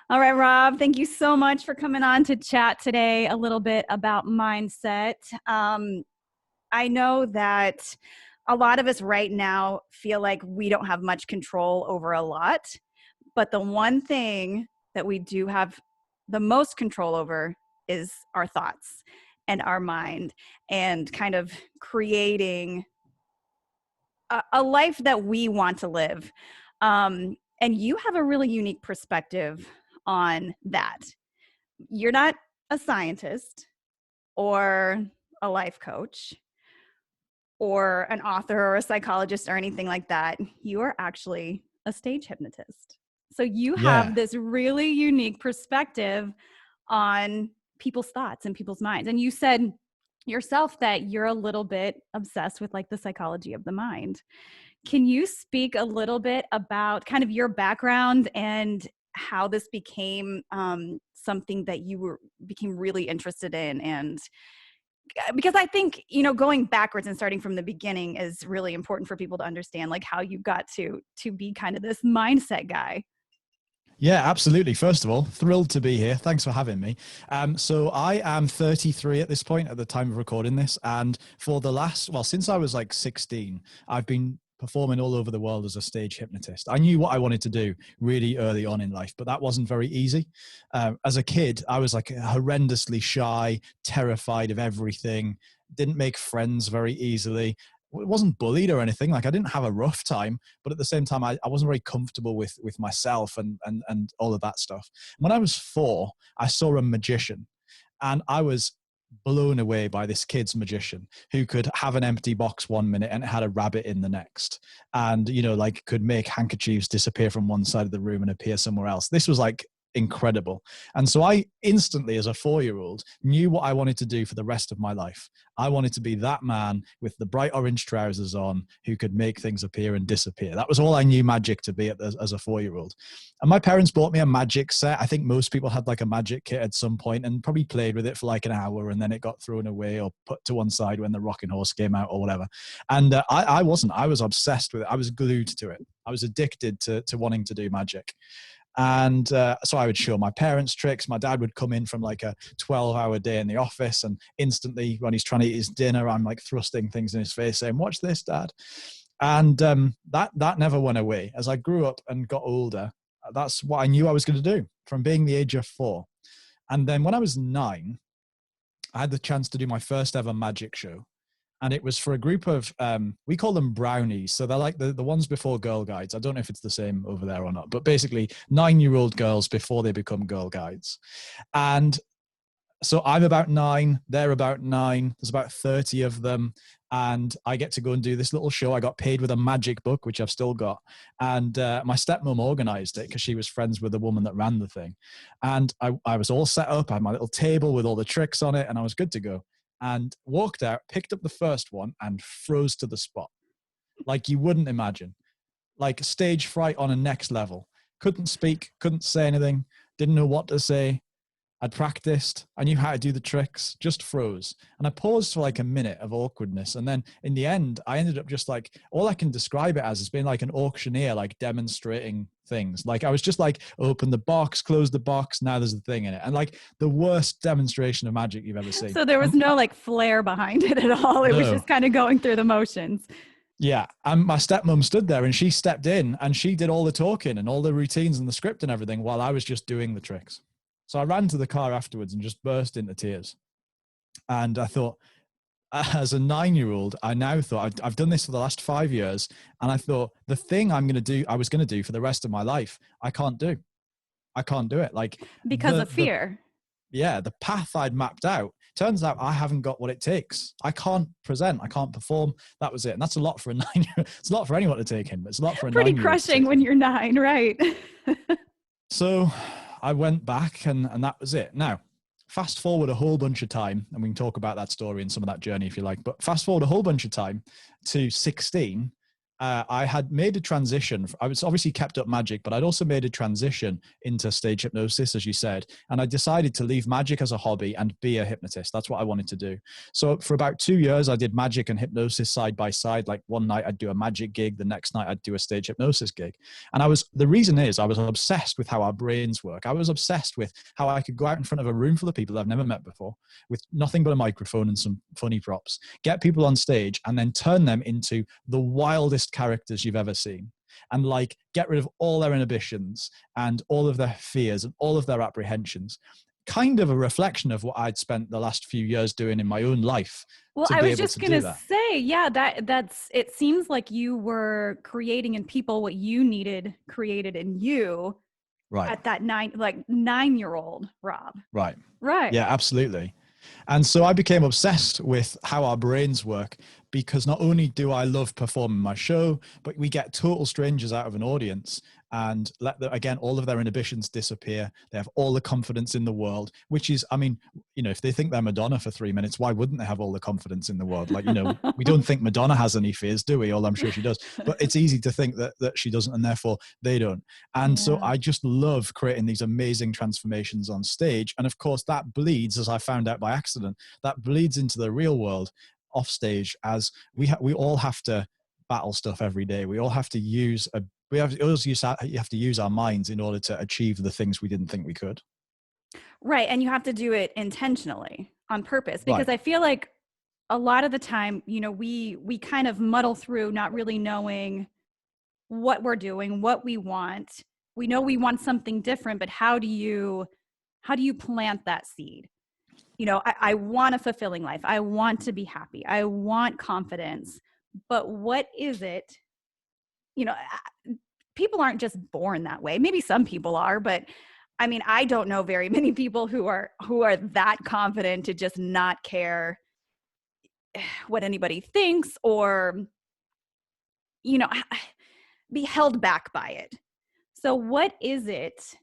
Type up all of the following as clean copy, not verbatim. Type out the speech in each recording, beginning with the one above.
All right, Rob, thank you so much for coming on to chat today a little bit about mindset. I know that a lot of us right now feel like we don't have much control over a lot, but the one thing that we do have the most control over is our thoughts and our mind, and kind of creating a life that we want to live. And you have a really unique perspective on that. You're not a scientist or a life coach or an author or a psychologist or anything like that. You are actually a stage hypnotist. So you Yeah. have this really unique perspective on people's thoughts and people's minds. And you said yourself that you're a little bit obsessed with like the psychology of the mind. Can you speak a little bit about kind of your background and how this became something that became really interested in? And because I think, going backwards and starting from the beginning is really important for people to understand, like how you got to be kind of this mindset guy. Yeah, absolutely. First of all, thrilled to be here. Thanks for having me. So I am 33 at this point at the time of recording this. And for the since I was like 16, I've been performing all over the world as a stage hypnotist. I knew what I wanted to do really early on in life, but that wasn't very easy. As a kid, I was like horrendously shy, terrified of everything, didn't make friends very easily. Wasn't bullied or anything. Like I didn't have a rough time, but at the same time, I wasn't very comfortable with myself and all of that stuff. When I was 4, I saw a magician, and I was blown away by this kid's magician who could have an empty box one minute and it had a rabbit in the next, and like could make handkerchiefs disappear from one side of the room and appear somewhere else. This was like incredible. And so I instantly, as a 4-year-old, knew what I wanted to do for the rest of my life. I wanted to be that man with the bright orange trousers on who could make things appear and disappear. That was all I knew magic to be as a 4-year-old. And my parents bought me a magic set. I think most people had like a magic kit at some point and probably played with it for like an hour, and then it got thrown away or put to one side when the rocking horse came out or whatever. And I wasn't. I was obsessed with it. I was glued to it. I was addicted to wanting to do magic. And so I would show my parents tricks. My dad would come in from like a 12-hour day in the office, and instantly when he's trying to eat his dinner, I'm like thrusting things in his face saying, "Watch this, Dad." And that never went away. As I grew up and got older, that's what I knew I was going to do from being the age of 4. And then when I was 9, I had the chance to do my first ever magic show. And it was for a group of, we call them brownies. So they're like the ones before Girl Guides. I don't know if it's the same over there or not, but basically 9-year-old girls before they become Girl Guides. And so I'm about 9, they're about 9. There's about 30 of them. And I get to go and do this little show. I got paid with a magic book, which I've still got. And my stepmom organized it because she was friends with the woman that ran the thing. And I was all set up. I had my little table with all the tricks on it, and I was good to go. And walked out, picked up the first one, and froze to the spot. Like you wouldn't imagine. Like stage fright on a next level. Couldn't speak, couldn't say anything, didn't know what to say. I'd practiced. I knew how to do the tricks, just froze. And I paused for like a minute of awkwardness. And then in the end, I ended up just like, all I can describe it as has been like an auctioneer, like demonstrating things. Like I was just like, open the box, close the box. Now there's a thing in it. And like the worst demonstration of magic you've ever seen. So there was And no like flair behind it at all. It was no. just kind of going through the motions. Yeah. And my stepmom stood there and she stepped in and she did all the talking and all the routines and the script and everything while I was just doing the tricks. So I ran to the car afterwards and just burst into tears. And I thought, as a 9-year-old, I now thought I've done this for the last 5 years. And I thought the thing I was going to do for the rest of my life, I can't do. I can't do it. Like Because of the fear. the path I'd mapped out, turns out I haven't got what it takes. I can't present. I can't perform. That was it. And that's a lot for a 9-year-old. It's a lot for anyone to take in, but it's a lot for a Pretty 9-year-old to crushing take when in. you're 9, right? So I went back and that was it. Now, fast forward a whole bunch of time, and we can talk about that story and some of that journey if you like, but fast forward a whole bunch of time to 16. I had made a transition. I was obviously kept up magic, but I'd also made a transition into stage hypnosis, as you said. And I decided to leave magic as a hobby and be a hypnotist. That's what I wanted to do. So for about 2 years, I did magic and hypnosis side by side. Like one night I'd do a magic gig. The next night I'd do a stage hypnosis gig. And the reason is I was obsessed with how our brains work. I was obsessed with how I could go out in front of a room full of people I've never met before with nothing but a microphone and some funny props, get people on stage and then turn them into the wildest characters you've ever seen, and like get rid of all their inhibitions and all of their fears and all of their apprehensions. Kind of a reflection of what I'd spent the last few years doing in my own life. Well, To I be was able just to going do to that. say, yeah, that's, it seems like you were creating in people what you needed created in you Right. at that 9-year-old Rob. Right. Right. Yeah, absolutely. And so I became obsessed with how our brains work, because not only do I love performing my show, but we get total strangers out of an audience and let them, again, all of their inhibitions disappear. They have all the confidence in the world, which is, I mean, if they think they're Madonna for 3 minutes, why wouldn't they have all the confidence in the world? Like, we don't think Madonna has any fears, do we? Although I'm sure she does, but it's easy to think that she doesn't, and therefore they don't. And so I just love creating these amazing transformations on stage. And of course that bleeds, as I found out by accident, that bleeds into the real world off stage, as we all have to battle stuff every day. We all have to use you have to use our minds in order to achieve the things we didn't think we could. Right. And you have to do it intentionally on purpose, because Right. I feel like a lot of the time, we kind of muddle through not really knowing what we're doing, what we want. We know we want something different, but how do you plant that seed? I want a fulfilling life. I want to be happy. I want confidence. But what is it? People aren't just born that way. Maybe some people are, but I mean, I don't know very many people who are that confident to just not care what anybody thinks, or be held back by it. So what is it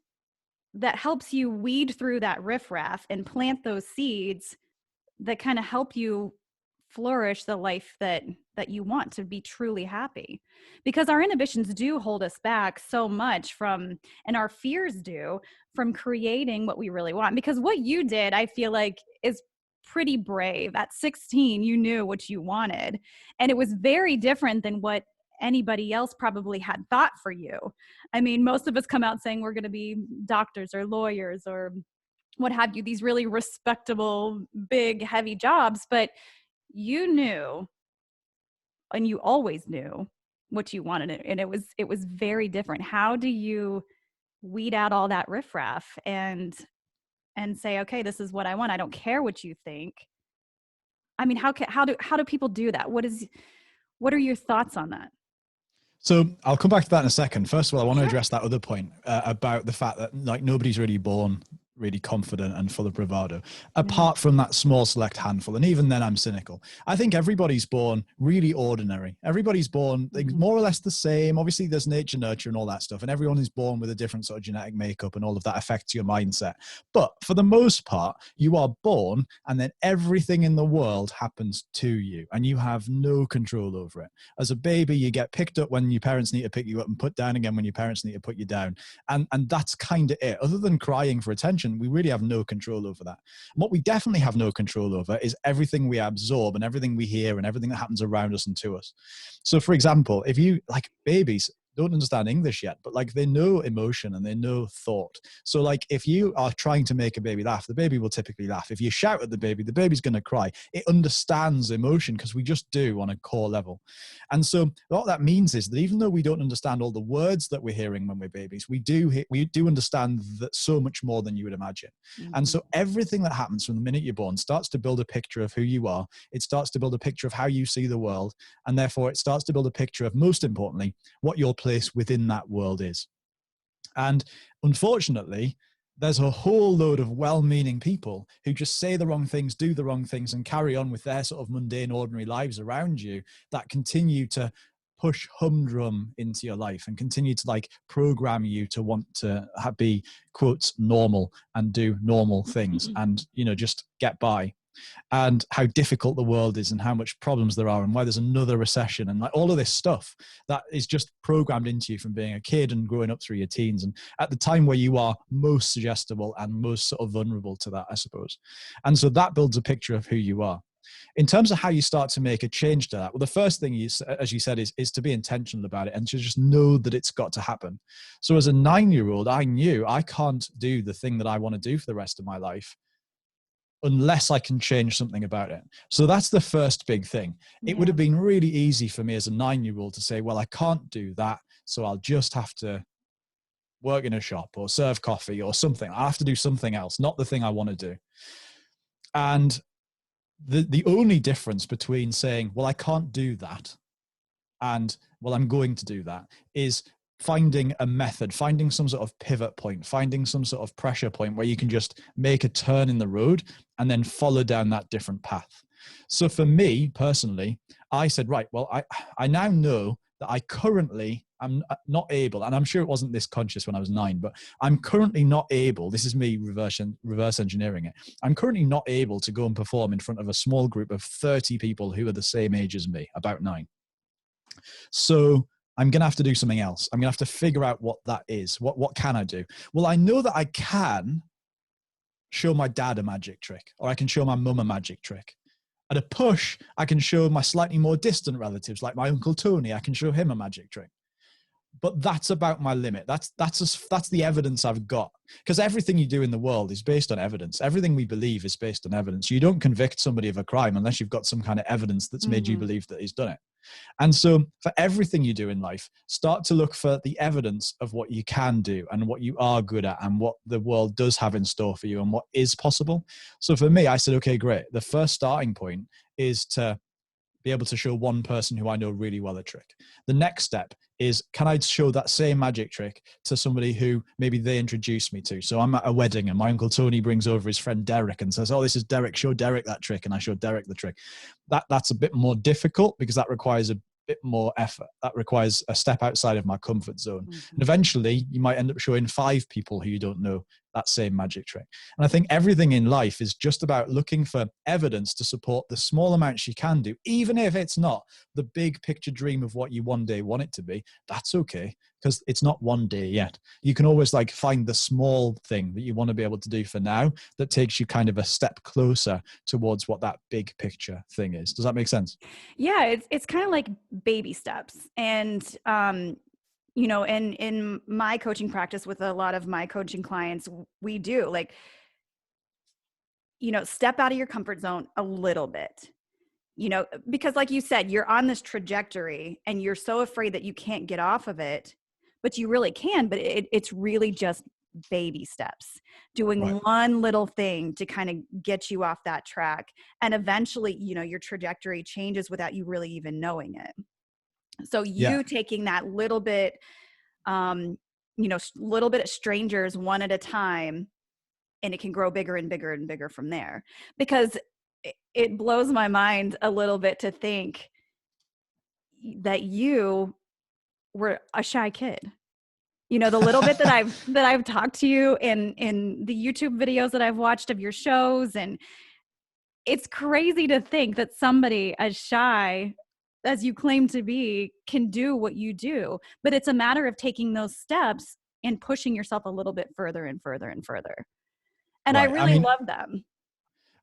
that helps you weed through that riffraff and plant those seeds that kind of help you flourish the life that you want to be truly happy? Because our inhibitions do hold us back so much from, and our fears do, from creating what we really want. Because what you did, I feel like, is pretty brave. At 16, you knew what you wanted, and it was very different than what anybody else probably had thought for you. I mean, most of us come out saying we're going to be doctors or lawyers or what have you, these really respectable, big, heavy jobs, but you knew, and you always knew what you wanted, and it was very different. How do you weed out all that riffraff and say, okay, this is what I want. I don't care what you think. I mean, how do people do that? What are your thoughts on that? So I'll come back to that in a second. First of all, I want to address that other point about the fact that like nobody's really born really confident and full of bravado, apart from that small select handful. And even then I'm cynical. I think everybody's born really ordinary. Everybody's born more or less the same. Obviously there's nature, nurture and all that stuff. And everyone is born with a different sort of genetic makeup, and all of that affects your mindset. But for the most part, you are born and then everything in the world happens to you and you have no control over it. As a baby, you get picked up when your parents need to pick you up and put down again when your parents need to put you down. And that's kind of it. Other than crying for attention, we really have no control over that. And what we definitely have no control over is everything we absorb and everything we hear and everything that happens around us and to us. So for example, if you, like, babies don't understand English yet, but like they know emotion and they know thought. So like if you are trying to make a baby laugh, the baby will typically laugh. If you shout at the baby's going to cry. It understands emotion because we just do on a core level. And so what that means is that even though we don't understand all the words that we're hearing when we're babies, we do understand that so much more than you would imagine. And so everything that happens from the minute you're born starts to build a picture of who you are. It starts to build a picture of how you see the world. And therefore it starts to build a picture of, most importantly, what your place within that world is. And unfortunately, there's a whole load of well-meaning people who just say the wrong things, do the wrong things, and carry on with their sort of mundane, ordinary lives around you that continue to push humdrum into your life and continue to like program you to want to be, quotes, normal and do normal things and, just get by. and how difficult the world is and how much problems there are and why there's another recession and like all of this stuff that is just programmed into you from being a kid and growing up through your teens and at the time where you are most suggestible and most sort of vulnerable to that, I suppose. And so that builds a picture of who you are. In terms of how you start to make a change to that, well, the first thing, as you said, is to be intentional about it and to just know that it's got to happen. So as a 9-year-old, I knew I can't do the thing that I want to do for the rest of my life unless I can change something about it. So that's the first big thing. It would have been really easy for me as a 9-year-old to say, well, I can't do that, so I'll just have to work in a shop or serve coffee or something. I have to do something else, not the thing I want to do. And the only difference between saying, well, I can't do that and, well, I'm going to do that is finding a method, finding some sort of pivot point, finding some sort of pressure point where you can just make a turn in the road and then follow down that different path. So for me personally, I said, right, well, I now know that I currently am not able, and I'm sure it wasn't this conscious when I was 9, but I'm currently not able, this is me reverse engineering it, I'm currently not able to go and perform in front of a small group of 30 people who are the same age as me, about 9. So I'm going to have to do something else. I'm going to have to figure out what that is. What can I do? Well, I know that I can show my dad a magic trick, or I can show my mum a magic trick. At a push, I can show my slightly more distant relatives, like my Uncle Tony, I can show him a magic trick. But that's about my limit. That's the evidence I've got. Because everything you do in the world is based on evidence. Everything we believe is based on evidence. You don't convict somebody of a crime unless you've got some kind of evidence that's made you believe that he's done it. And so for everything you do in life, start to look for the evidence of what you can do and what you are good at and what the world does have in store for you and what is possible. So for me, I said, okay, great. The first starting point is to be able to show one person who I know really well a trick. The next step is, can I show that same magic trick to somebody who maybe they introduce me to? So I'm at a wedding and my Uncle Tony brings over his friend Derek and says, oh, this is Derek, show Derek that trick. And I show Derek the trick. That's a bit more difficult because that requires a bit more effort. That requires a step outside of my comfort zone. And eventually you might end up showing 5 people who you don't know that same magic trick. And I think everything in life is just about looking for evidence to support the small amounts you can do, even if it's not the big picture dream of what you one day want it to be. That's okay, because it's not one day yet. You can always like find the small thing that you want to be able to do for now that takes you kind of a step closer towards what that big picture thing is. Does that make sense? Yeah, it's kind of like baby steps. And you know, in my coaching practice with a lot of my coaching clients, we do like, you know, step out of your comfort zone a little bit, you know, because like you said, you're on this trajectory and you're so afraid that you can't get off of it, but you really can, but it's really just baby steps, doing one little thing to kind of get you off that track. And eventually, you know, your trajectory changes without you really even knowing it. So you taking that little bit, you know, little bit of strangers one at a time, and it can grow bigger and bigger and bigger from there. Because it blows my mind a little bit to think that you were a shy kid. You know, the little bit that I've talked to you in the YouTube videos that I've watched of your shows, and it's crazy to think that somebody as shy as you claim to be can do what you do. But it's a matter of taking those steps and pushing yourself a little bit further and further and further. And I really love them.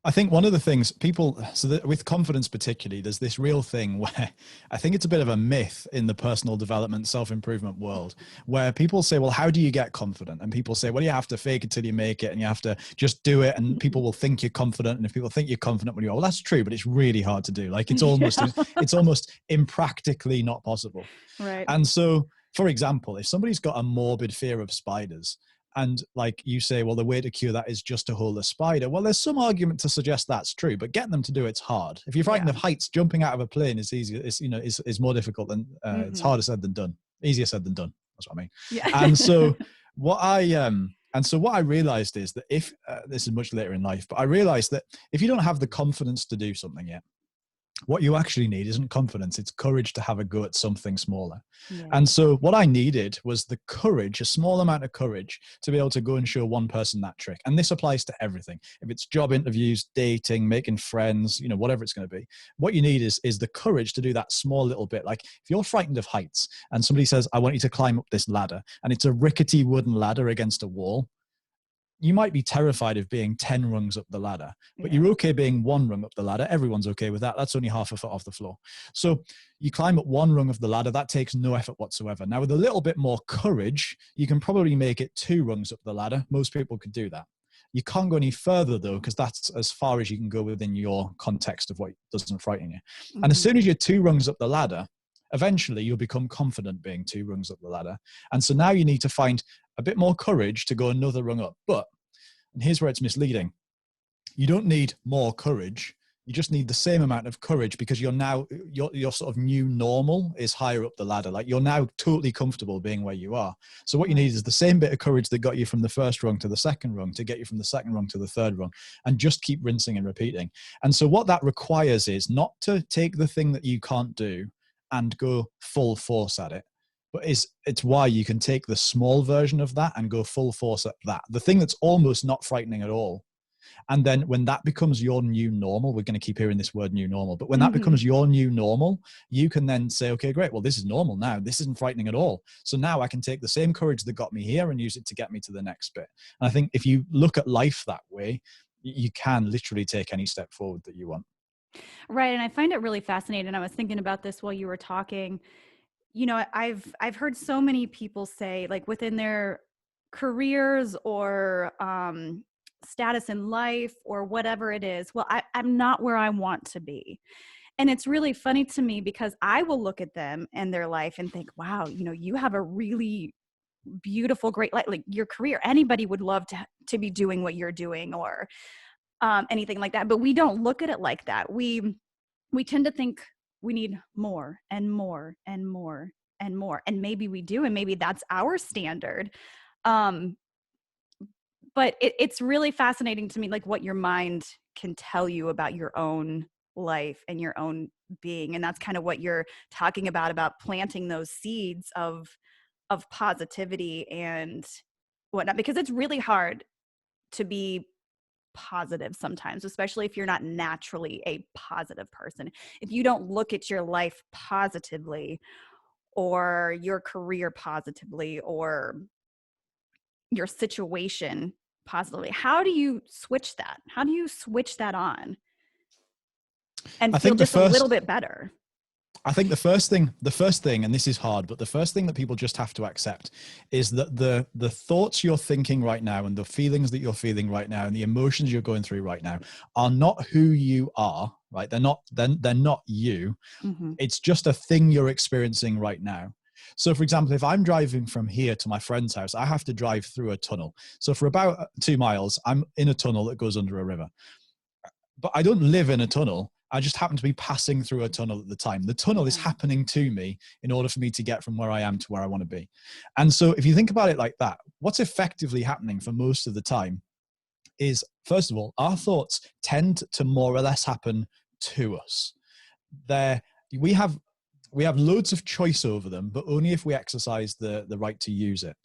I think one of the things people, so that with confidence particularly, there's this real thing where I think it's a bit of a myth in the personal development, self-improvement world, where people say, well, how do you get confident? And people say, well, you have to fake it till you make it and you have to just do it. And people will think you're confident. And if people think you're confident when you are, well, that's true, but it's really hard to do. Like it's almost, it's almost impractically not possible. Right. And so, for example, if somebody's got a morbid fear of spiders, and like you say, well, the way to cure that is just to hold a spider. Well, there's some argument to suggest that's true, but getting them to do it's hard. If you're frightened of heights, jumping out of a plane is easier. It's, you know, is more difficult than it's harder said than done. Easier said than done. That's what I mean. Yeah. And so what I realized is that if this is much later in life, but I realized that if you don't have the confidence to do something yet, What you actually need isn't confidence, it's courage to have a go at something smaller. Yeah. And so what I needed was the courage, a small amount of courage, to be able to go and show one person that trick. And this applies to everything. If it's job interviews, dating, making friends, whatever it's going to be, what you need is the courage to do that small little bit. Like if you're frightened of heights and somebody says, I want you to climb up this ladder, and it's a rickety wooden ladder against a wall, you might be terrified of being 10 rungs up the ladder, but Yeah. you're okay being one rung up the ladder. Everyone's okay with that. That's only half a foot off the floor. So you climb up one rung of the ladder. That takes no effort whatsoever. Now, with a little bit more courage, you can probably make it 2 rungs up the ladder. Most people could do that. You can't go any further, though, because that's as far as you can go within your context of what doesn't frighten you. And as Hmm. soon as you're 2 rungs up the ladder, eventually you'll become confident being 2 rungs up the ladder. And so now you need to find a bit more courage to go another rung up. But, and here's where it's misleading, you don't need more courage. You just need the same amount of courage, because you're now, your sort of new normal is higher up the ladder. Like you're now totally comfortable being where you are. So what you need Right. is the same bit of courage that got you from the first rung to the second rung to get you from the second rung to the third rung, and just keep rinsing and repeating. And so what that requires is not to take the thing that you can't do and go full force at it, but it's why you can take the small version of that and go full force at that. The thing that's almost not frightening at all. And then when that becomes your new normal, we're going to keep hearing this word new normal, but when that Hmm. becomes your new normal, you can then say, okay, great. Well, this is normal now. This isn't frightening at all. So now I can take the same courage that got me here and use it to get me to the next bit. And I think if you look at life that way, you can literally take any step forward that you want. Right. And I find it really fascinating. I was thinking about this while you were talking. I've heard so many people say, like, within their careers or status in life or whatever it is, well, I'm not where I want to be. And it's really funny to me because I will look at them and their life and think, wow, you have a really beautiful, great life, like your career. Anybody would love to be doing what you're doing, or anything like that. But we don't look at it like that. We tend to think we need more and more and more and more, and maybe we do, and maybe that's our standard. um but it's really fascinating to me, like what your mind can tell you about your own life and your own being. And that's kind of what you're talking about planting those seeds of positivity and whatnot, because it's really hard to be positive sometimes, especially if you're not naturally a positive person. If you don't look at your life positively, or your career positively, or your situation positively, how do you switch that? How do you switch that on and I feel think the just a little first bit better? I think the first thing, and this is hard, but the first thing that people just have to accept is that the thoughts you're thinking right now and the feelings that you're feeling right now and the emotions you're going through right now are not who you are, right? They're not you. Hmm. It's just a thing you're experiencing right now. So, for example, if I'm driving from here to my friend's house, I have to drive through a tunnel. So for about 2 miles, I'm in a tunnel that goes under a river, but I don't live in a tunnel. I just happen to be passing through a tunnel at the time. The tunnel is Yeah. happening to me in order for me to get from where I am to where I want to be. And so if you think about it like that, what's effectively happening for most of the time is, first of all, our thoughts tend to more or less happen to us. There, we have we have loads of choice over them, but only if we exercise the right to use it.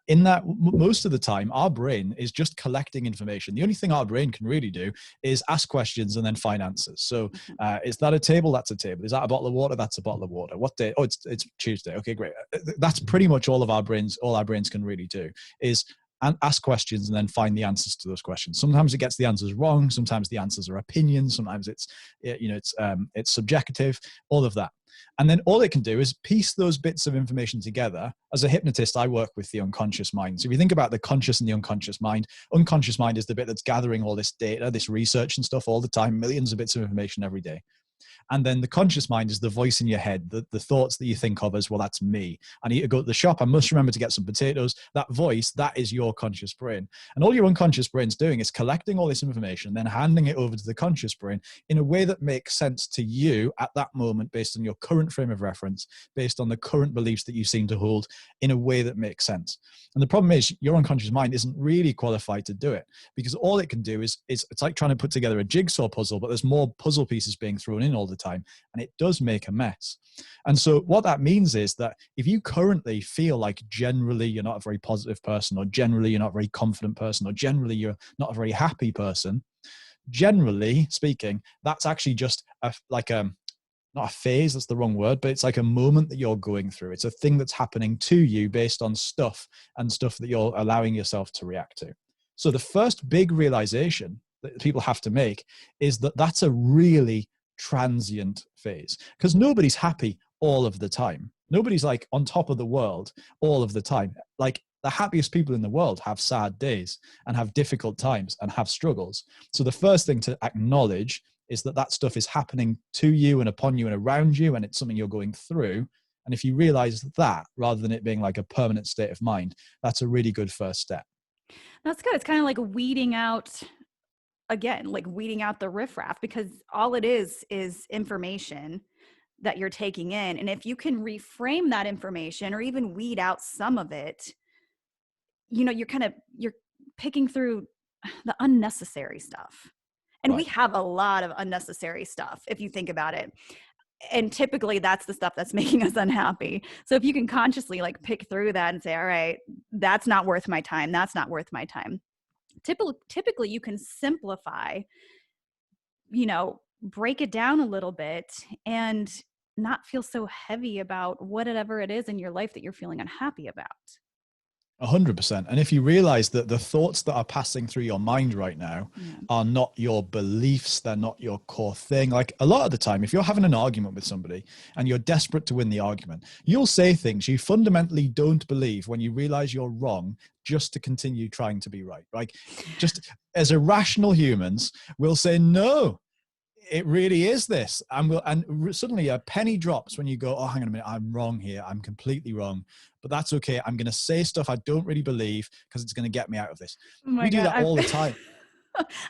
In that, most of the time, our brain is just collecting information. The only thing our brain can really do is ask questions and then find answers. So, Mhm. is that a table? That's a table. Is that a bottle of water? That's a bottle of water. What day? Oh, it's Tuesday. Okay, great. That's pretty much all our brains can really do is and ask questions and then find the answers to those questions. Sometimes it gets the answers wrong. Sometimes the answers are opinions. Sometimes it's subjective. All of that. And then all it can do is piece those bits of information together. As a hypnotist, I work with the unconscious mind. So if you think about the conscious and the unconscious mind is the bit that's gathering all this data, this research and stuff all the time, millions of bits of information every day. And then the conscious mind is the voice in your head, the thoughts that you think of as, well, that's me. I need to go to the shop. I must remember to get some potatoes. That voice, that is your conscious brain. And all your unconscious brain's doing is collecting all this information, then handing it over to the conscious brain in a way that makes sense to you at that moment, based on your current frame of reference, based on the current beliefs that you seem to hold, in a way that makes sense. And the problem is your unconscious mind isn't really qualified to do it, because all it can do is it's like trying to put together a jigsaw puzzle, but there's more puzzle pieces being thrown in all the the time, and it does make a mess. And so what that means is that if you currently feel like generally you're not a very positive person, or generally you're not a very confident person, or generally you're not a very happy person, generally speaking, that's actually just not a phase, that's the wrong word, but it's like a moment that you're going through. It's a thing that's happening to you based on stuff that you're allowing yourself to react to. So the first big realization that people have to make is that that's a really transient phase, because nobody's happy all of the time. Nobody's like on top of the world all of the time. Like the happiest people in the world have sad days and have difficult times and have struggles. So the first thing to acknowledge is that stuff is happening to you and upon you and around you, and it's something you're going through. And if you realize that, rather than it being like a permanent state of mind, that's a really good first step. That's good. It's kind of like weeding out, again, like weeding out the riffraff, because all it is information that you're taking in. And if you can reframe that information or even weed out some of it, you're picking through the unnecessary stuff. And we Right. have a lot of unnecessary stuff if you think about it. And typically that's the stuff that's making us unhappy. So if you can consciously like pick through that and say, all right, that's not worth my time. That's not worth my time. Typically you can simplify, break it down a little bit and not feel so heavy about whatever it is in your life that you're feeling unhappy about. 100%. And if you realize that the thoughts that are passing through your mind right now are not your beliefs, they're not your core thing. Like a lot of the time, if you're having an argument with somebody and you're desperate to win the argument, you'll say things you fundamentally don't believe when you realize you're wrong, just to continue trying to be right. Like just as irrational humans, we'll say, no, it really is this. And suddenly a penny drops when you go, oh, hang on a minute, I'm wrong here. I'm completely wrong. But that's okay. I'm going to say stuff I don't really believe because it's going to get me out of this. Oh my We do God, that all the time.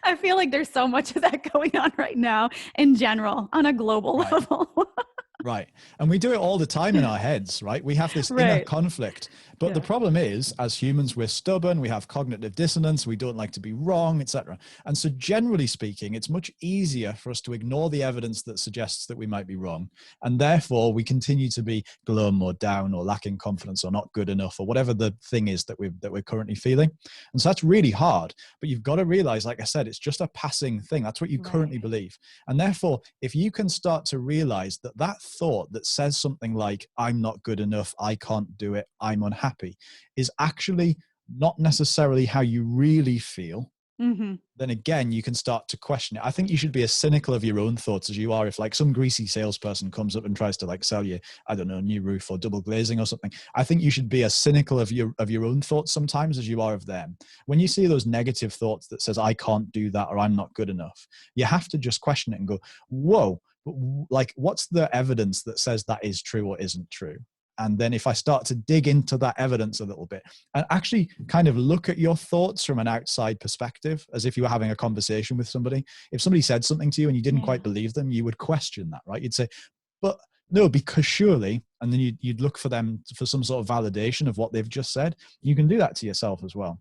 I feel like there's so much of that going on right now in general on a global Right. level. Right. And we do it all the time in our heads, right? We have this inner Right. conflict. But the problem is, as humans, we're stubborn, we have cognitive dissonance, we don't like to be wrong, etc. And so generally speaking, it's much easier for us to ignore the evidence that suggests that we might be wrong. And therefore, we continue to be glum or down or lacking confidence or not good enough or whatever the thing is that we're currently feeling. And so that's really hard. But you've got to realize, like I said, it's just a passing thing. That's what you currently believe. And therefore, if you can start to realize that thought that says something like, I'm not good enough, I can't do it, I'm unhappy, is actually not necessarily how you really feel, then again, you can start to question it. I think you should be as cynical of your own thoughts as you are if like some greasy salesperson comes up and tries to like sell you, I don't know, a new roof or double glazing or something. I think you should be as cynical of your own thoughts sometimes as you are of them. When you see those negative thoughts that says, I can't do that or I'm not good enough, you have to just question it and go, whoa, like what's the evidence that says that is true or isn't true? And then if I start to dig into that evidence a little bit and actually kind of look at your thoughts from an outside perspective, as if you were having a conversation with somebody, if somebody said something to you and you didn't quite believe them, you would question that, right? You'd say, but no, because surely, and then you'd look for them for some sort of validation of what they've just said. You can do that to yourself as well.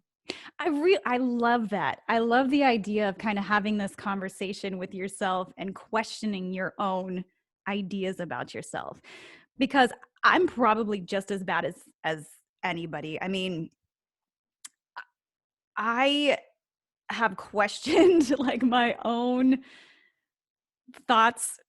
I love that. I love the idea of kind of having this conversation with yourself and questioning your own ideas about yourself, because I'm probably just as bad as anybody. I mean, I have questioned like my own thoughts.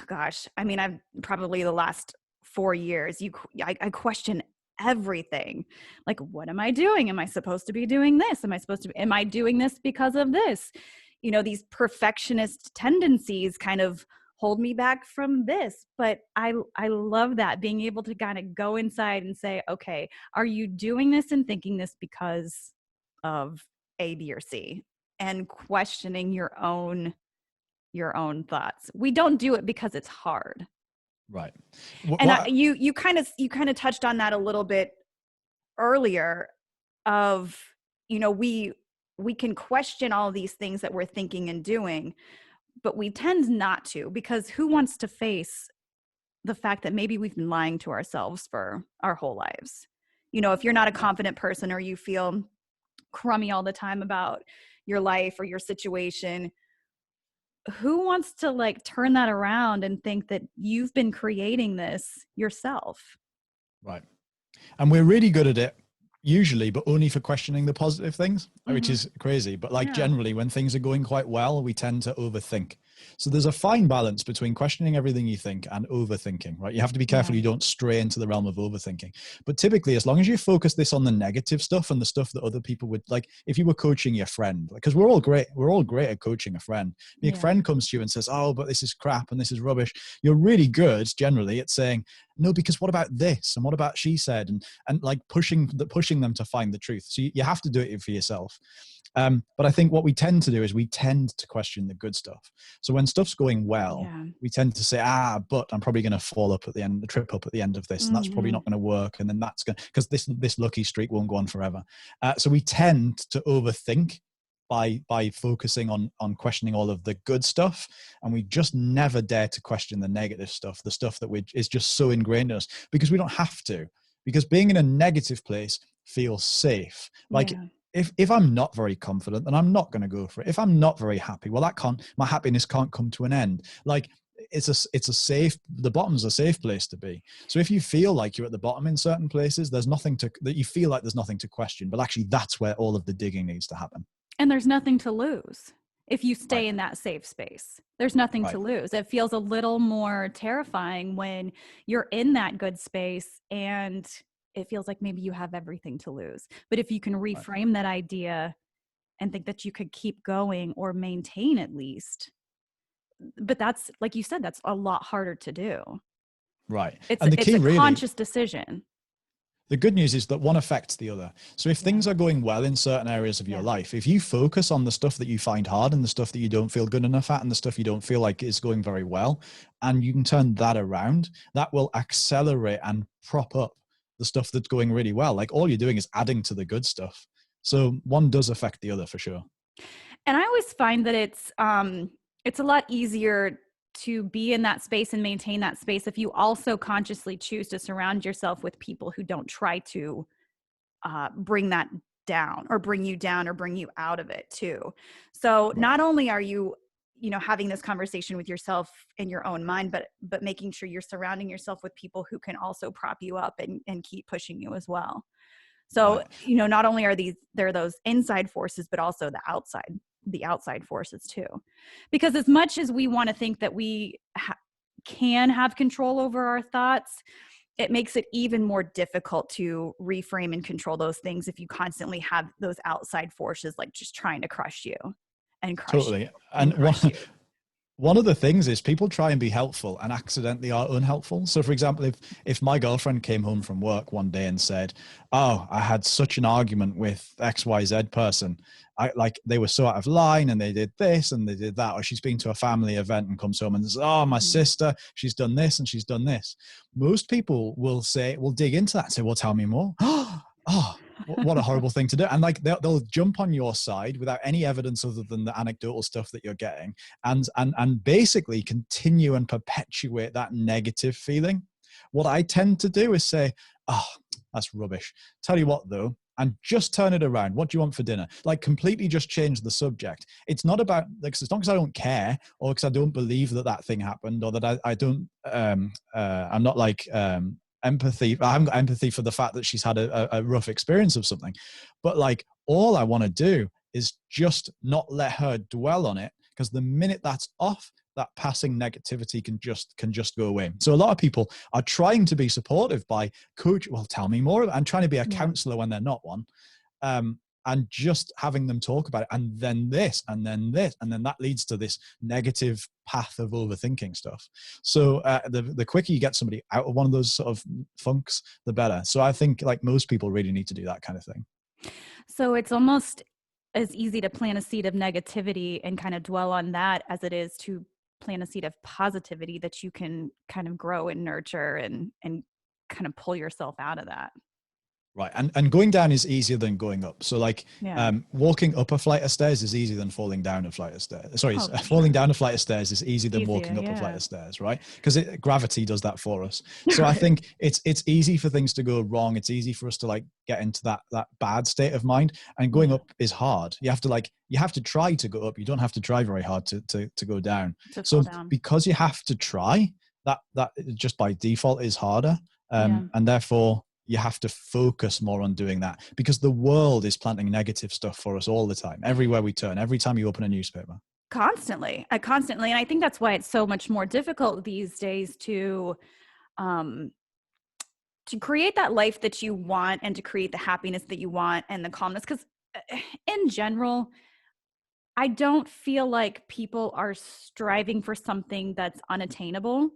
Gosh, I mean, I've probably the last 4 years, I question everything. Like, what am I doing? Am I supposed to be doing this? Am I doing this because of this? These perfectionist tendencies kind of hold me back from this. But I love that, being able to kind of go inside and say, okay, are you doing this and thinking this because of A, B, or C? And questioning your own thoughts. We don't do it because it's hard. Right. And you kind of touched on that a little bit earlier of, we can question all these things that we're thinking and doing, but we tend not to, because who wants to face the fact that maybe we've been lying to ourselves for our whole lives? If you're not a confident person or you feel crummy all the time about your life or your situation, who wants to like turn that around and think that you've been creating this yourself? Right. And we're really good at it usually, but only for questioning the positive things, which Hmm. is crazy. But like Yeah. generally, when things are going quite well, we tend to overthink. So there's a fine balance between questioning everything you think and overthinking, right? You have to be Yeah. careful you don't stray into the realm of overthinking. But typically, as long as you focus this on the negative stuff and the stuff that other people would like, if you were coaching your friend, because we're all great at coaching a friend. Your Yeah. friend comes to you and says, "Oh, but this is crap and this is rubbish." You're really good generally at saying, "No, because what about this? And what about she said?" And like pushing them to find the truth. So you have to do it for yourself. But I think what we tend to do is we tend to question the good stuff. So when stuff's going well, Yeah. we tend to say, but I'm probably going to fall up at the end, trip up at the end of this, and that's probably Hmm. not going to work. And then that's going because this lucky streak won't go on forever. So we tend to overthink by focusing on questioning all of the good stuff, and we just never dare to question the negative stuff, the stuff that is just so ingrained in us because we don't have to. Because being in a negative place feels safe. Like Yeah. if I'm not very confident, then I'm not going to go for it. If I'm not very happy, well, my happiness can't come to an end. Like it's a safe, the bottom's a safe place to be. So if you feel like you're at the bottom in certain places, there's nothing that you feel like there's nothing to question, but actually that's where all of the digging needs to happen. And there's nothing to lose if you Right. stay in that safe space. There's nothing to Right. lose. It feels a little more terrifying when you're in that good space and it feels like maybe you have everything to lose. But if you can Right. reframe that idea and think that you could keep going or maintain at least, but that's like you said, that's a lot harder to do. Right. It's And the it's key a really, conscious decision. the good news is that one affects the other. So if Yeah. things are going well in certain areas of your Yeah. life, if you focus on the stuff that you find hard and the stuff that you don't feel good enough at and the stuff you don't feel like is going very well, and you can turn that around, that will accelerate and prop up the stuff that's going really well. Like all you're doing is adding to the good stuff. So one does affect the other for sure. And I always find that it's a lot easier to be in that space and maintain that space if you also consciously choose to surround yourself with people who don't try to bring that down or bring you down or bring you out of it too. So Right. not only are you, you know, having this conversation with yourself in your own mind, but making sure you're surrounding yourself with people who can also prop you up and keep pushing you as well. So, Right. you know, not only are there are those inside forces, but also the outside forces too. Because as much as we want to think that we can have control over our thoughts, it makes it even more difficult to reframe and control those things if you constantly have those outside forces like just trying to crush you and crush you Totally. and And crush you. one of the things is people try and be helpful and accidentally are unhelpful. So for example, if my girlfriend came home from work one day and said, "Oh, I had such an argument with XYZ person. I like they were so out of line and they did this and they did that," or she's been to a family event and comes home and says, "Oh, my Mhm. sister, she's done this and she's done this." Most people will dig into that and say, "Well, tell me more." Oh, what a horrible thing to do. And like they'll jump on your side without any evidence other than the anecdotal stuff that you're getting and basically continue and perpetuate that negative feeling. What I tend to do is say, "Oh, that's rubbish. Tell you what though," and just turn it around. "What do you want for dinner?" Like completely just change the subject. It's not about like, it's not because I don't care or because I don't believe that thing happened or that I don't I'm not like empathy. I haven't got empathy for the fact that she's had a rough experience of something, but like all I want to do is just not let her dwell on it, because the minute that's off, that passing negativity can just go away. So a lot of people are trying to be supportive by coach, well, tell me more, and trying to be a Yeah. counselor when they're not one. And just having them talk about it, and then this, and then this, and then that leads to this negative path of overthinking stuff. So the quicker you get somebody out of one of those sort of funks, the better. So I think like most people really need to do that kind of thing. So it's almost as easy to plant a seed of negativity and kind of dwell on that as it is to plant a seed of positivity that you can kind of grow and nurture and kind of pull yourself out of that. Right. And going down is easier than going up. So like Yeah. walking up a flight of stairs is easier than falling down a flight of stairs. Sorry, Oh, for falling sure. down a flight of stairs is easier than Easier. walking up a flight Yeah. of stairs, right? Because gravity does that for us. So I Right. think it's easy for things to go wrong. It's easy for us to like get into that bad state of mind. And going Yeah. up is hard. You have to try to go up. You don't have to try very hard to go down. To fall So down. because you have to try, that just by default is harder. Yeah. And therefore you have to focus more on doing that, because the world is planting negative stuff for us all the time, everywhere we turn, every time you open a newspaper. Constantly. Constantly. And I think that's why it's so much more difficult these days um, to create that life that you want and to create the happiness that you want and the calmness. Because in general, I don't feel like people are striving for something that's unattainable.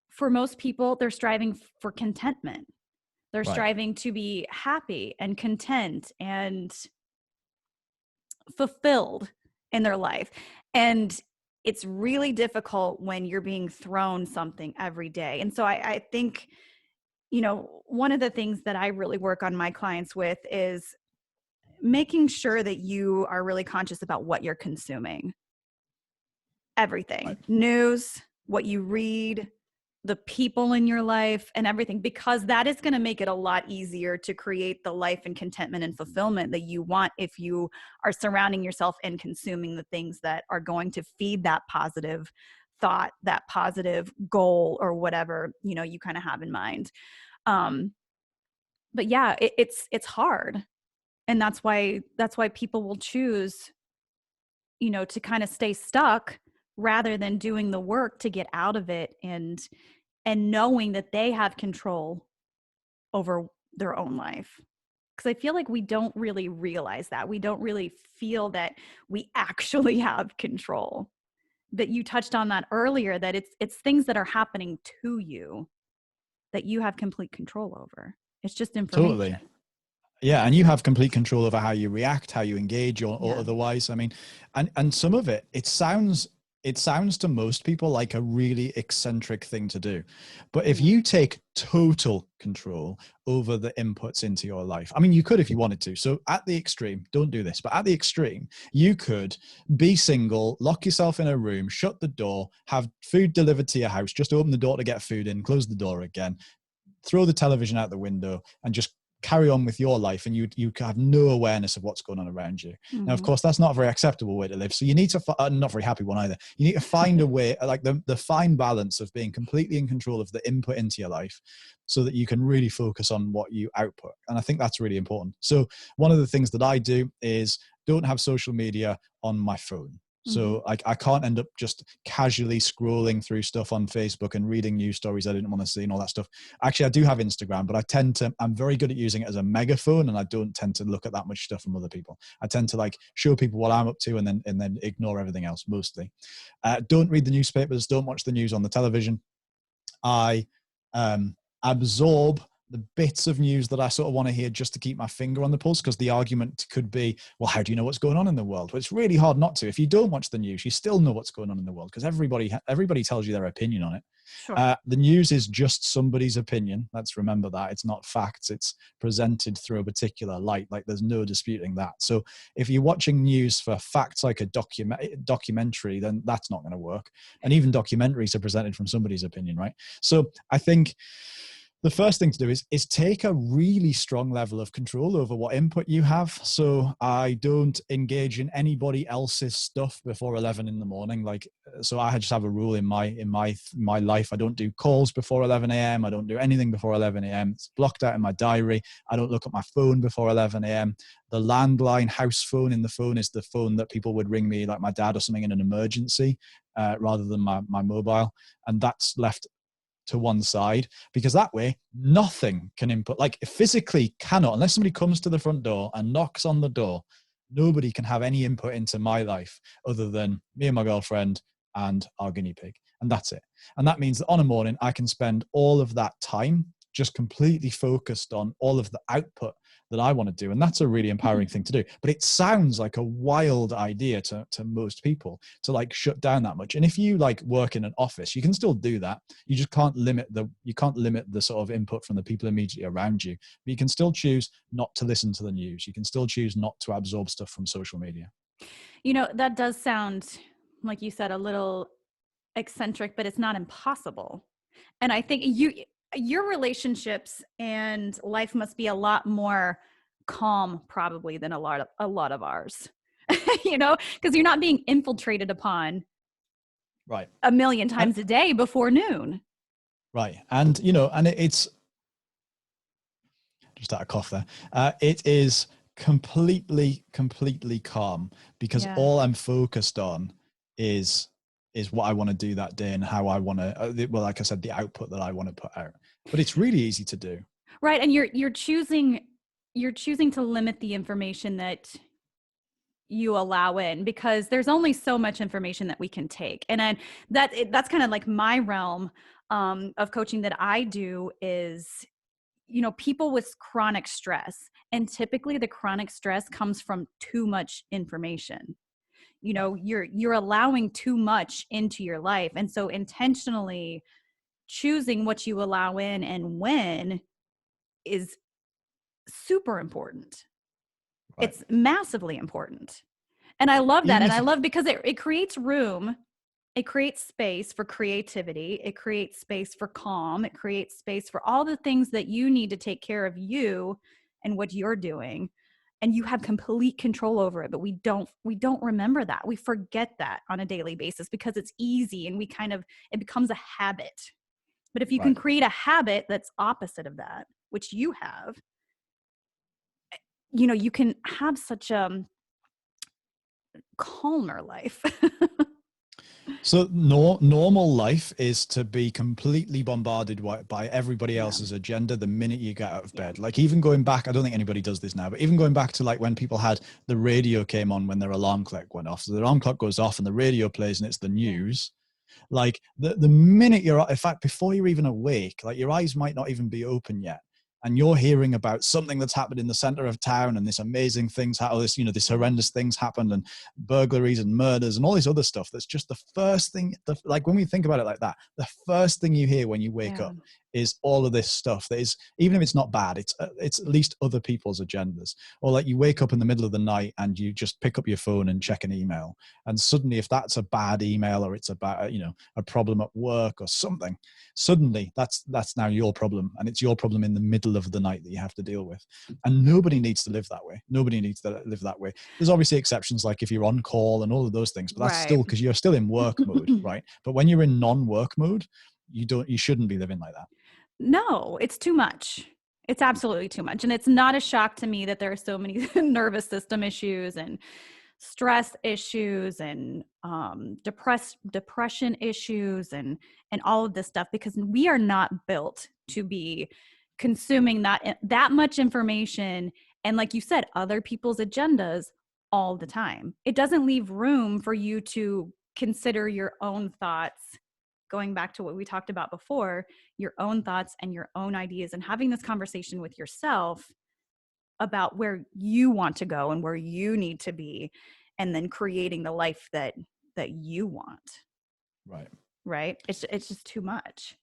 For most people, they're striving for contentment. They're Right. striving to be happy and content and fulfilled in their life. And it's really difficult when you're being thrown something every day. And so I think, one of the things that I really work on my clients with is making sure that you are really conscious about what you're consuming. Everything, Right. news, what you read, the people in your life and everything, because that is going to make it a lot easier to create the life and contentment and fulfillment that you want if you are surrounding yourself and consuming the things that are going to feed that positive thought, that positive goal, or whatever, you kind of have in mind. But yeah, it's hard. And that's why people will choose, to kind of stay stuck rather than doing the work to get out of it and knowing that they have control over their own life. Because I feel like we don't really realize that. We don't really feel that we actually have control. That you touched on that earlier, that it's things that are happening to you that you have complete control over. It's just Totally. information. Yeah, and you have complete control over how you react, how you engage, or Yeah. otherwise. I mean, and some of it sounds to most people like a really eccentric thing to do. But if Yeah. you take total control over the inputs into your life, I mean, you could if you wanted to. So at the extreme, don't do this, but at the extreme, you could be single, lock yourself in a room, shut the door, have food delivered to your house, just open the door to get food in, close the door again, throw the television out the window, and just carry on with your life, and you have no awareness of what's going on around you. Now, of Mm-hmm. course, that's not a very acceptable way to live. So you need to, not very happy one either. You need to find a way, like the fine balance of being completely in control of the input into your life so that you can really focus on what you output. And I think that's really important. So one of the things that I do is don't have social media on my phone. Mm-hmm. So I can't end up just casually scrolling through stuff on Facebook and reading news stories I didn't want to see and all that stuff. Actually, I do have Instagram, but I'm very good at using it as a megaphone, and I don't tend to look at that much stuff from other people. I tend to like show people what I'm up to and then ignore everything else mostly. Don't read the newspapers, don't watch the news on the television. I absorb the bits of news that I sort of want to hear just to keep my finger on the pulse, because the argument could be, well, how do you know what's going on in the world? Well, it's really hard not to. If you don't watch the news, you still know what's going on in the world, because everybody tells you their opinion on it. Sure. The news is just somebody's opinion. Let's remember that. It's not facts. It's presented through a particular light. Like, there's no disputing that. So if you're watching news for facts like a documentary, then that's not going to work. And even documentaries are presented from somebody's opinion, right? So I think the first thing to do is take a really strong level of control over what input you have. So I don't engage in anybody else's stuff before 11 in the morning. Like, so I just have a rule in my life. I don't do calls before 11 a.m. I don't do anything before 11 a.m. It's blocked out in my diary. I don't look at my phone before 11 a.m. The landline house phone in the phone is the phone that people would ring me, like my dad or something, in an emergency, rather than my mobile. And that's left to one side, because that way nothing can input, like physically cannot, unless somebody comes to the front door and knocks on the door, nobody can have any input into my life other than me and my girlfriend and our guinea pig. And that's it. And that means that on a morning I can spend all of that time just completely focused on all of the output that I want to do. And that's a really empowering thing to do. But it sounds like a wild idea to most people to like shut down that much. And if you like work in an office, you can still do that. You just can't limit the sort of input from the people immediately around you. But you can still choose not to listen to the news. You can still choose not to absorb stuff from social media. That does sound, like you said, a little eccentric, but it's not impossible. And I think your relationships and life must be a lot more calm probably than a lot of ours. Because you're not being infiltrated upon Right. a million times a day before noon. Right. And it's just out of cough there. It is completely calm, because all I'm focused on is what I want to do that day and how I want to, well, like I said, the output that I want to put out. But it's really easy to do. Right. And you're choosing to limit the information that you allow in, because there's only so much information that we can take. And that's kind of like my realm of coaching that I do is, people with chronic stress. And typically the chronic stress comes from too much information. You're allowing too much into your life. And so intentionally choosing what you allow in and when is super important. Right. It's massively important. And I love that. And I love because it creates room. It creates space for creativity. It creates space for calm. It creates space for all the things that you need to take care of you and what you're doing. And you have complete control over it, but we don't remember that. We forget that on a daily basis because it's easy and it becomes a habit. But if you can create a habit that's opposite of that, which you have, you can have such a calmer life. So normal life is to be completely bombarded by everybody else's agenda the minute you get out of bed. Like even going back, I don't think anybody does this now, but even going back to like when people had the radio came on when their alarm clock went off. So the alarm clock goes off and the radio plays and it's the news. Like the minute in fact, before you're even awake, like your eyes might not even be open yet. And you're hearing about something that's happened in the center of town and this amazing things, this horrendous things happened and burglaries and murders and all this other stuff. That's just the first thing, like when we think about it like that, the first thing you hear when you wake up is all of this stuff that is, even if it's not bad, it's at least other people's agendas. Or like you wake up in the middle of the night and you just pick up your phone and check an email. And suddenly if that's a bad email or it's about, a problem at work or something, suddenly that's now your problem. And it's your problem in the middle of the night that you have to deal with. And nobody needs to live that way. Nobody needs to live that way. There's obviously exceptions, like if you're on call and all of those things, but that's still because you're still in work mode, right? But when you're in non-work mode, you shouldn't be living like that. No, it's too much. It's absolutely too much. And it's not a shock to me that there are so many nervous system issues and stress issues and depression issues and all of this stuff, because we are not built to be consuming that much information. And like you said, other people's agendas all the time. It doesn't leave room for you to consider your own thoughts. Going back to what we talked about before, your own thoughts and your own ideas, and having this conversation with yourself about where you want to go and where you need to be, and then creating the life that you want. Right. It's just too much.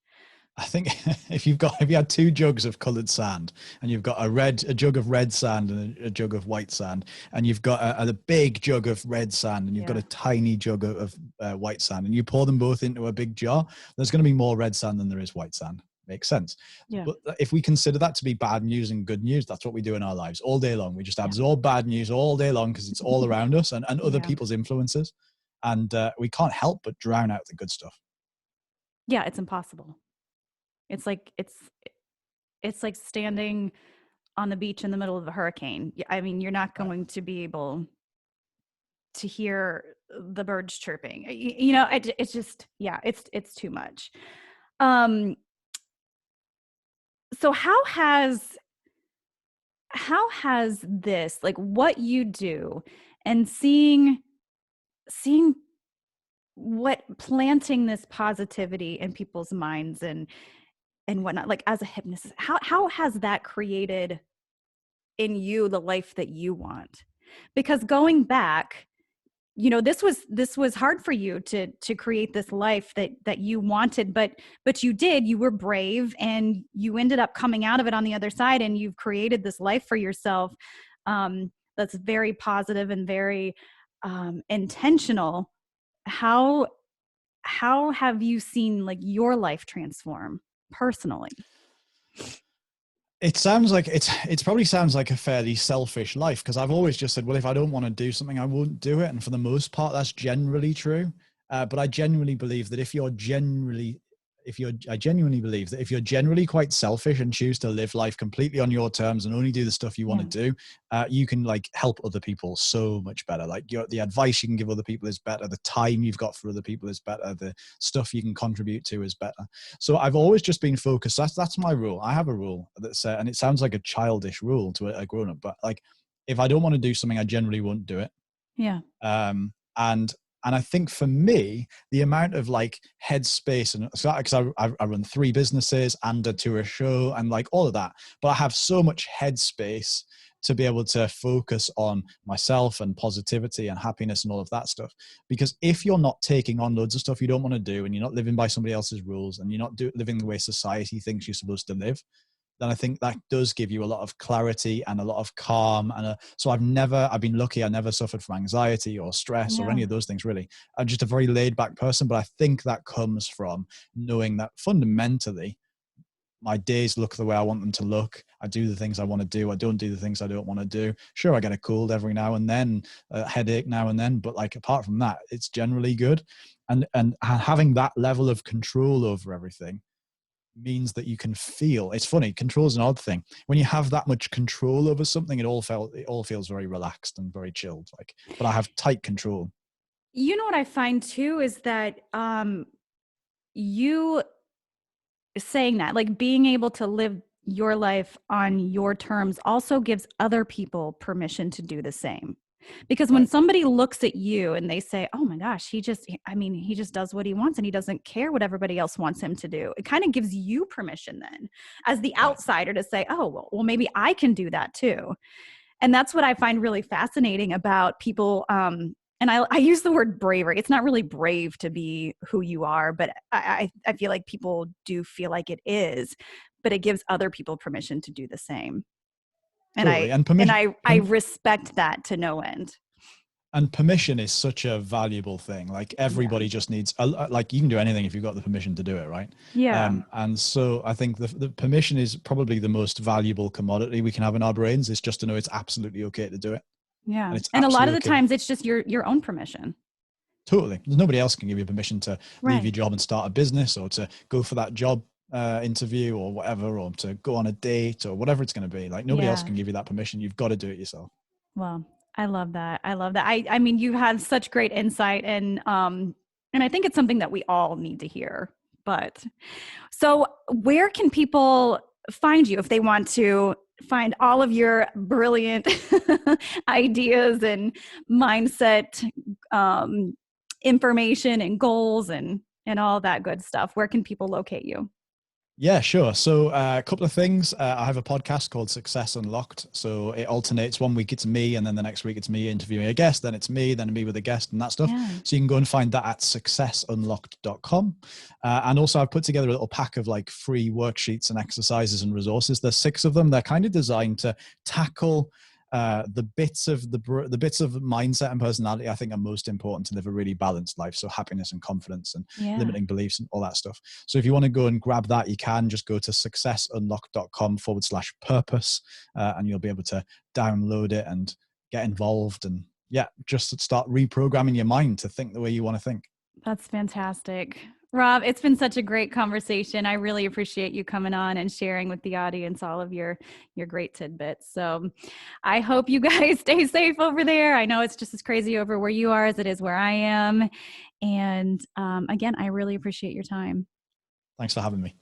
I think if you had two jugs of colored sand and you've got a jug of red sand and a jug of white sand, and you've got a big jug of red sand and you've got a tiny jug of white sand, and you pour them both into a big jar, there's going to be more red sand than there is white sand. Makes sense. Yeah. But if we consider that to be bad news and good news, that's what we do in our lives all day long. We just absorb bad news all day long because it's all around us and other people's influences. And we can't help but drown out the good stuff. Yeah, it's impossible. It's like standing on the beach in the middle of a hurricane. I mean, you're not going to be able to hear the birds chirping. It's just, it's too much. So how has this, like what you do and seeing what planting this positivity in people's minds and whatnot, like as a hypnotist, how has that created in you the life that you want. Because going back, you know, this was hard for you to create this life that you wanted, but you did. You were brave, and you ended up coming out of it on the other side, and you've created this life for yourself, that's very positive and very intentional. How have you seen like your life transform personally? It sounds like it's probably sounds like a fairly selfish life, because I've always just said, well, if I don't want to do something, I won't do it. And for the most part, that's generally true. But I genuinely believe that I genuinely believe that if you're generally quite selfish and choose to live life completely on your terms and only do the stuff you want Yeah. to do, you can like help other people so much better. Like the advice you can give other people is better. The time you've got for other people is better. The stuff you can contribute to is better. So I've always just been focused. That's my rule. I have a rule that's, and it sounds like a childish rule to a grown up, but like, if I don't want to do something, I generally won't do it. Yeah. And I think for me, the amount of like headspace, and because I run 3 businesses and a tour show and like all of that, but I have so much headspace to be able to focus on myself and positivity and happiness and all of that stuff. Because if you're not taking on loads of stuff you don't want to do, and you're not living by somebody else's rules, and you're not living the way society thinks you're supposed to live, then I think that does give you a lot of clarity and a lot of calm. And so I've been lucky. I never suffered from anxiety or stress or Yeah. any of those things, really. I'm just a very laid back person, but I think that comes from knowing that fundamentally my days look the way I want them to look. I do the things I want to do. I don't do the things I don't want to do. Sure, I get a cold every now and then, a headache now and then, but like apart from that, it's generally good. And having that level of control over everything means that you can feel. It's funny, control is an odd thing. When you have that much control over something, it all feels very relaxed and very chilled. Like, but I have tight control. You know what I find too is that you saying that, like being able to live your life on your terms, also gives other people permission to do the same. Because when Right. somebody looks at you and they say, oh my gosh, he just does what he wants and he doesn't care what everybody else wants him to do. It kind of gives you permission then as the Right. outsider to say, oh, well, maybe I can do that too. And that's what I find really fascinating about people. And I use the word bravery. It's not really brave to be who you are, but I feel like people do feel like it is, but it gives other people permission to do the same. And Totally. I And and permission, I respect that to no end. and permission is such a valuable thing. Like Yeah. everybody just needs, like you can do anything if you've got the permission to do it, right? Yeah. And so I think the permission is probably the most valuable commodity we can have in our brains. Is just to know it's absolutely okay to do it, Yeah. and it's And a lot of absolutely the okay. times it's just your own permission. Totally. There's nobody else can give you permission to leave Right. your job and start a business, or to go for that job interview or whatever, or to go on a date or whatever it's going to be. Like nobody else Yeah. can give you that permission. You've got to do it yourself. Well, I love that. I love that. I mean, you have such great insight, and I think it's something that we all need to hear. But so where can people find you if they want to find all of your brilliant ideas and mindset information and goals and all that good stuff? Where can people locate you? Yeah, sure. So a couple of things. I have a podcast called Success Unlocked. So it alternates. One week it's me, and then the next week it's me interviewing a guest. Then it's me, then me with a guest, and that stuff. Yeah. So you can go and find that at successunlocked.com. And also I've put together a little pack of like free worksheets and exercises and resources. There's 6 of them. They're kind of designed to tackle the bits of mindset and personality I think are most important to live a really balanced life. So happiness and confidence and Yeah. limiting beliefs and all that stuff. So if you want to go and grab that, you can just go to successunlocked.com/purpose, and you'll be able to download it and get involved, and just start reprogramming your mind to think the way you want to think. That's fantastic. Rob, it's been such a great conversation. I really appreciate you coming on and sharing with the audience all of your great tidbits. So I hope you guys stay safe over there. I know it's just as crazy over where you are as it is where I am. And again, I really appreciate your time. Thanks for having me.